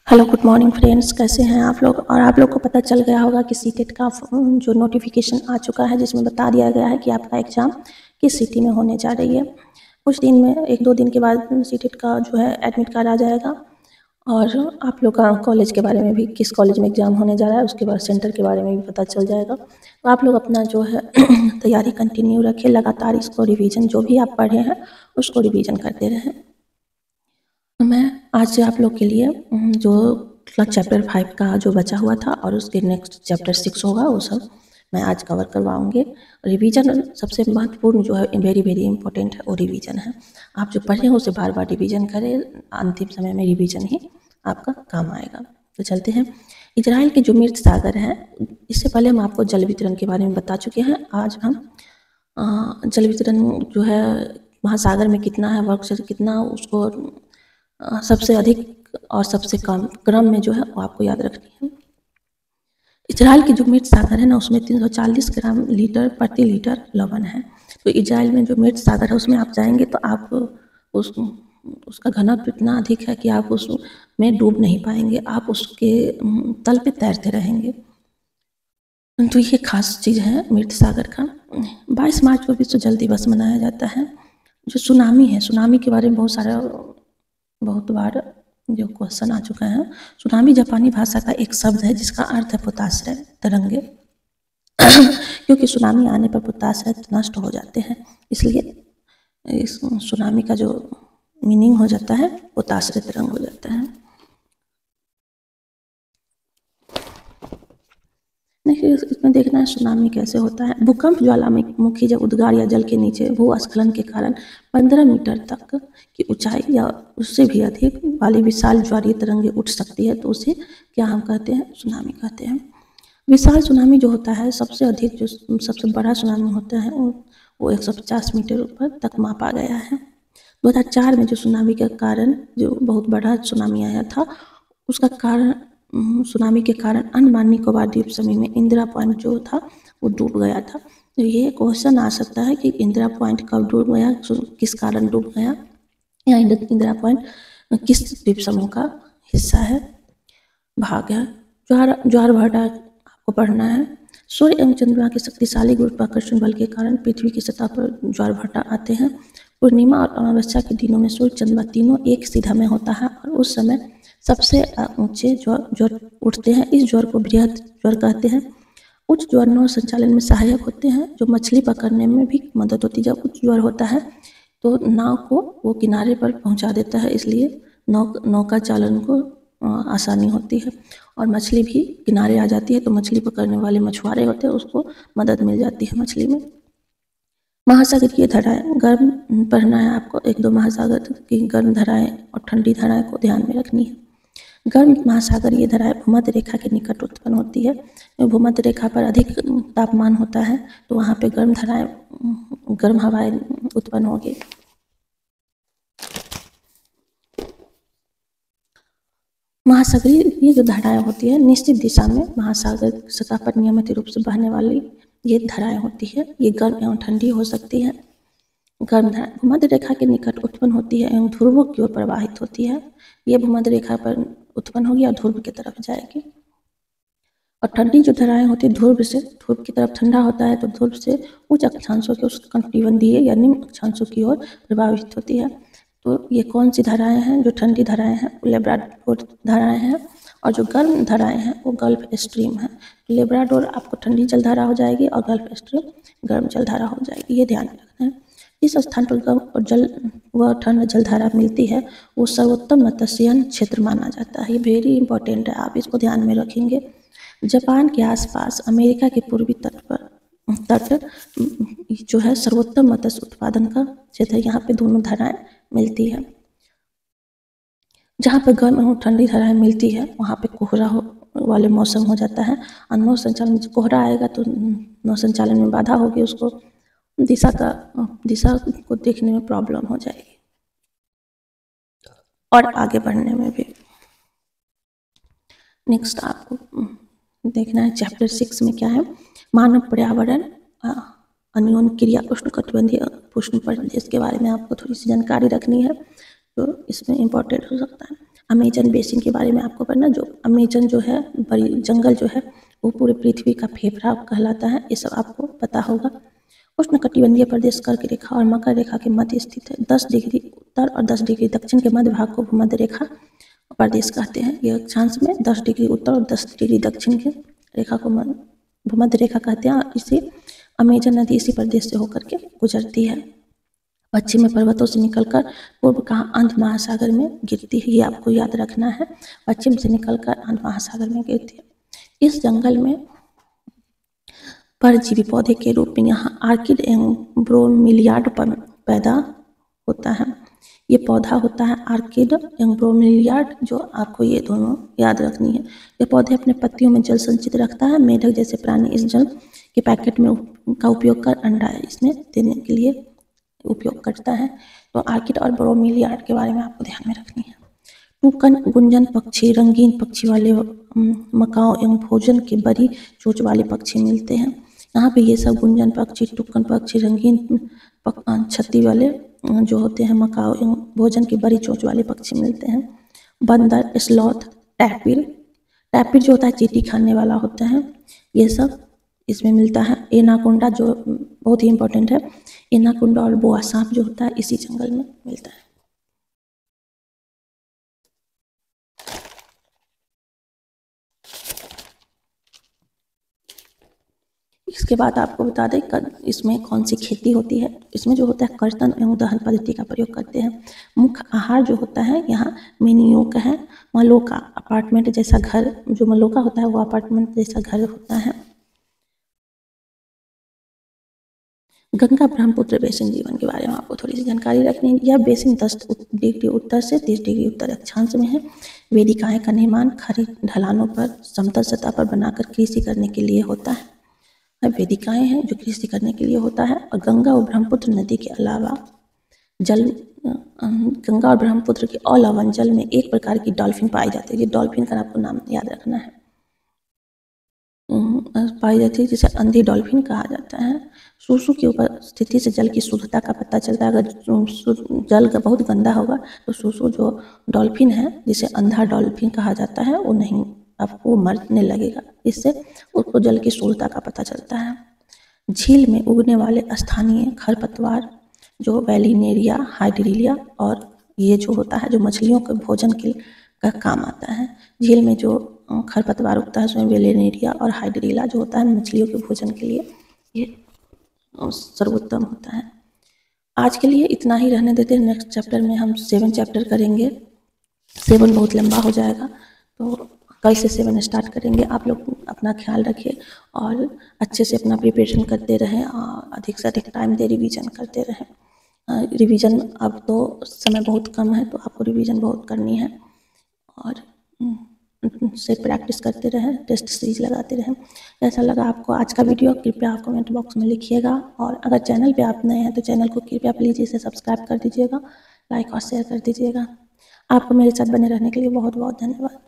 Hello good morning friends, कैसे हैं आप लोग। और आप लोग को पता चल गया होगा कि सीटेट का जो नोटिफिकेशन आ चुका है, जिसमें बता दिया गया है कि आपका एग्ज़ाम किस सिटी में होने जा रही है। कुछ दिन में, एक दो दिन के बाद सीटेट का जो है एडमिट कार्ड आ जाएगा। और आप लोग का कॉलेज के बारे में भी, किस कॉलेज में एग्ज़ाम होने जा रहा है, उसके बाद सेंटर के बारे में भी पता चल जाएगा। तो आप लोग अपना जो है तैयारी कंटिन्यू रखें, लगातार इसको रिवीजन, जो भी आप पढ़े हैं उसको रिवीजन करते रहें। मैं आज आप लोग के लिए जो चैप्टर 5 का जो बचा हुआ था और उसके नेक्स्ट चैप्टर 6 होगा, वो सब मैं आज कवर करवाऊंगी। रिवीजन सबसे महत्वपूर्ण जो है, वेरी वेरी इंपॉर्टेंट है, वो रिवीजन है। आप जो पढ़े हैं उसे बार बार रिवीजन करें, अंतिम समय में रिवीजन ही आपका काम आएगा। तो चलते हैं। इजराइल के जो मृत सागर हैं, इससे पहले हम आपको जल वितरण के बारे में बता चुके हैं। आज हम जल वितरण जो है महासागर में कितना है, वर्ग से कितना, उसको सबसे अधिक और सबसे कम क्रम में जो है वो आपको याद रखनी है। इजराइल की जो मृत सागर है ना, उसमें 340 ग्राम लीटर प्रति लीटर लवण है। तो इजराइल में जो मृत सागर है उसमें आप जाएंगे तो आप उसका घनत्व इतना अधिक है कि आप उसमें डूब नहीं पाएंगे, आप उसके तल पे तैरते रहेंगे। तो ये खास चीज़ है मृत सागर का। 22 मार्च को विश्व जल दिवस मनाया जाता है। जो सुनामी है, सुनामी के बारे में बहुत बार जो क्वेश्चन आ चुका है। सुनामी जापानी भाषा का एक शब्द है जिसका अर्थ है पोताश्रय तरंगे। क्योंकि सुनामी आने पर पोताश्रय नष्ट हो जाते हैं, इसलिए इस सुनामी का जो मीनिंग हो जाता है पोताश्रय तरंग हो जाता है। देखिए, इसमें देखना है सुनामी कैसे होता है। भूकंप ज्वालामुखी जब उद्गार या जल के नीचे भूस्खलन के कारण 15 मीटर तक की ऊंचाई या उससे भी अधिक वाली विशाल ज्वारीय तरंगे उठ सकती है, तो उसे क्या हम कहते हैं, सुनामी कहते हैं। विशाल सुनामी जो होता है, सबसे अधिक जो सबसे बड़ा सुनामी होता है वो 150 मीटर ऊपर तक मापा गया है। 2004 में जो सुनामी के कारण जो बहुत बड़ा सुनामी आया था, उसका कारण सुनामी के कारण अंडमान निकोबार द्वीप समूह में इंदिरा पॉइंट जो था वो डूब गया था। तो ये क्वेश्चन आ सकता है कि इंदिरा पॉइंट कब डूब गया, किस कारण डूब गया, या इंदिरा पॉइंट किस द्वीप समूह का हिस्सा है, भाग है। ज्वार-भाटा आपको पढ़ना है। सूर्य एवं चंद्रमा के शक्तिशाली गुरुत्वाकर्षण बल के कारण पृथ्वी की सतह पर ज्वार-भाटा आते हैं। पूर्णिमा और अमावस्या के दिनों में सूर्य चंद्रमा तीनों एक सीधा में होता है और उस समय सबसे ऊंचे ज्वार उठते हैं। इस ज्वार को बृहद ज्वार कहते हैं। उच्च ज्वार नौ संचालन में सहायक होते हैं, जो मछली पकड़ने में भी मदद होती है। जब उच्च ज्वार होता है तो नाव को वो किनारे पर पहुंचा देता है, इसलिए नौका चालन को आसानी होती है और मछली भी किनारे आ जाती है। तो मछली पकड़ने वाले मछुआरे होते हैं, उसको मदद मिल जाती है मछली में। महासागरीय धाराएं, गर्म पढ़ना है आपको। एक दो महासागर की गर्म धाराएं और ठंडी धाराएं को ध्यान में रखनी है। गर्म महासागरीय धाराएं भूमध्य रेखा के निकट उत्पन्न होती है। भूमध्य रेखा पर अधिक तापमान होता है तो वहाँ पे गर्म हवाएं उत्पन्न होगी। महासागरीय जो धाराएं होती है, निश्चित दिशा में महासागर सतह पर नियमित रूप से बहने वाली ये धाराएं होती है। ये गर्म एवं ठंडी हो सकती है। गर्म धारा भूमध्य रेखा के निकट उत्पन्न होती है एवं ध्रुवों की ओर प्रवाहित होती है। ये भूमध्य रेखा पर उत्पन्न होगी और ध्रुव की तरफ जाएगी। और ठंडी जो धाराएं होती है, ध्रुव की तरफ ठंडा होता है तो ध्रुव से उच्च अक्षांशों के उष्णकटिबंधीय या निम्न अक्षांशों की ओर प्रभावित होती है। तो ये कौन सी धाराएं हैं? जो ठंडी धाराएं हैं लेब्राडोर धाराएं हैं, और जो गर्म धाराएं हैं वो गल्फ स्ट्रीम है। लेब्राडोर आपको ठंडी जलधारा हो जाएगी और गल्फ स्ट्रीम गर्म जलधारा हो जाएगी, ये ध्यान रखना है। इस स्थान पर गर्म और जल व ठंड जलधारा मिलती है, वो सर्वोत्तम मत्स्यन क्षेत्र माना जाता है। ये वेरी इंपॉर्टेंट है, आप इसको ध्यान में रखेंगे। जापान के आसपास अमेरिका के पूर्वी तट जो है सर्वोत्तम मत्स्य उत्पादन का क्षेत्र है। यहाँ पे दोनों धाराएं मिलती है। जहाँ पे गर्म और ठंडी धाराएं मिलती है वहाँ पे कोहरा वाले मौसम हो जाता है। और नौ संचालन में कोहरा आएगा तो नौ संचालन में बाधा होगी, उसको दिशा को देखने में प्रॉब्लम हो जाएगी और आगे बढ़ने में भी। नेक्स्ट आपको देखना है चैप्टर 6 में क्या है। मानव पर्यावरण अन्योन क्रिया उष्णकटिबंधीय उष्ण प्रदेश के बारे में आपको थोड़ी सी जानकारी रखनी है, तो इसमें इम्पोर्टेंट हो सकता है। अमेजन बेसिन के बारे में आपको पढ़ना। जो अमेजन जो है बड़ी जंगल जो है वो पूरे पृथ्वी का फेफड़ा कहलाता है, ये सब आपको पता होगा। उष्णकटिबंधीय प्रदेश कर्क रेखा और मकर रेखा के मध्य स्थित है। 10 डिग्री उत्तर और 10 डिग्री दक्षिण के मध्य भाग को भूमध्य रेखा प्रदेश कहते हैं। यह अक्षांश में 10 डिग्री उत्तर और 10 डिग्री दक्षिण के रेखा को भूमध्य रेखा कहते हैं। और इसे अमेजन नदी इसी प्रदेश से होकर के गुजरती है। पश्चिम में पर्वतों से निकलकर पूर्व का अंध महासागर में गिरती है, ये आपको याद रखना है। पश्चिम से निकलकर अंध महासागर में गिरती है। इस जंगल में परजीवी पौधे के रूप में यहाँ आर्किड एवं ब्रोमीलियाड पैदा होता है। ये पौधा होता है आर्किड एवं ब्रोमीलियाड, जो आपको ये दोनों याद रखनी है। ये पौधे अपने पत्तियों में जल संचित रखता है। मेढक जैसे प्राणी इस जल के पैकेट में का उपयोग कर अंडा इसमें देने के लिए उपयोग करता है। तो आर्किड और ब्रोमीलियाड के बारे में आपको ध्यान में रखनी है। टूकन गुंजन पक्षी रंगीन पक्षी वाले मकाओ एवं भोजन के बड़ी चोंच वाले पक्षी मिलते हैं। यहाँ पे ये सब गुंजन पक्षी, टुक्कन पक्षी, रंगीन छत्ती वाले जो होते हैं मकाओ एवं भोजन की बड़ी चोंच वाले पक्षी मिलते हैं। बंदर, स्लॉथ, टैपिर जो होता है चींटी खाने वाला होता है, ये सब इसमें मिलता है। एनाकोंडा जो बहुत ही इंपॉर्टेंट है, एनाकोंडा और बोआ सांप जो होता है इसी जंगल में मिलता है। इसके बाद आपको बता दें इसमें कौन सी खेती होती है। इसमें जो होता है कर्तन एवं दहन पद्धति का प्रयोग करते हैं। मुख्य आहार जो होता है यहाँ मिनियोक है। मलोका अपार्टमेंट जैसा घर, जो मलोका होता है वो अपार्टमेंट जैसा घर होता है। गंगा ब्रह्मपुत्र बेसिन जीवन के बारे में आपको थोड़ी सी जानकारी रखनी है। यह बेसिन 10 डिग्री उत्तर से 30 डिग्री उत्तर अक्षांश में है। वेदिकाएं का निर्माण खड़ी ढलानों पर समतल सतह पर बनाकर कृषि करने के लिए होता है। वेदिकाएं हैं जो कृषि करने के लिए होता है। और गंगा और ब्रह्मपुत्र नदी के अलावा गंगा और ब्रह्मपुत्र के अलावा जल में एक प्रकार की डॉल्फिन पाई जाती है। ये डॉल्फिन का आपको नाम याद रखना है। पाई जाती है जिसे अंधी डॉल्फिन कहा जाता है। सूसू की उपस्थिति से जल की शुद्धता का पता चलता है। अगर जल का बहुत गंदा होगा तो सूसू जो डॉल्फिन है जिसे अंधा डॉल्फिन कहा जाता है वो नहीं, आपको मरने लगेगा। इससे उसको जल की शुद्धता का पता चलता है। झील में उगने वाले स्थानीय खरपतवार जो वेलिनेरिया, हाइड्रिलिया और ये जो होता है जो मछलियों के भोजन के का काम आता है। झील में जो खरपतवार उगता है उसमें वेलिनेरिया और हाइड्रिलिया जो होता है मछलियों के भोजन के लिए ये सर्वोत्तम होता है। आज के लिए इतना ही रहने देते हैं। नेक्स्ट चैप्टर में हम 7 चैप्टर करेंगे। 7 बहुत लंबा हो जाएगा, तो कल से 7 स्टार्ट करेंगे। आप लोग अपना ख्याल रखिए और अच्छे से अपना प्रिपरेशन करते रहें और अधिक से अधिक टाइम दे रिवीजन करते रहें। रिवीजन अब तो समय बहुत कम है तो आपको रिवीजन बहुत करनी है और से प्रैक्टिस करते रहें, टेस्ट सीरीज लगाते रहें। कैसा लगा आपको आज का वीडियो कृपया कमेंट बॉक्स में लिखिएगा। और अगर चैनल पे आप नए हैं तो चैनल को कृपया प्लीज़ इसे सब्सक्राइब कर दीजिएगा, लाइक और शेयर कर दीजिएगा। आपको मेरे साथ बने रहने के लिए बहुत बहुत धन्यवाद।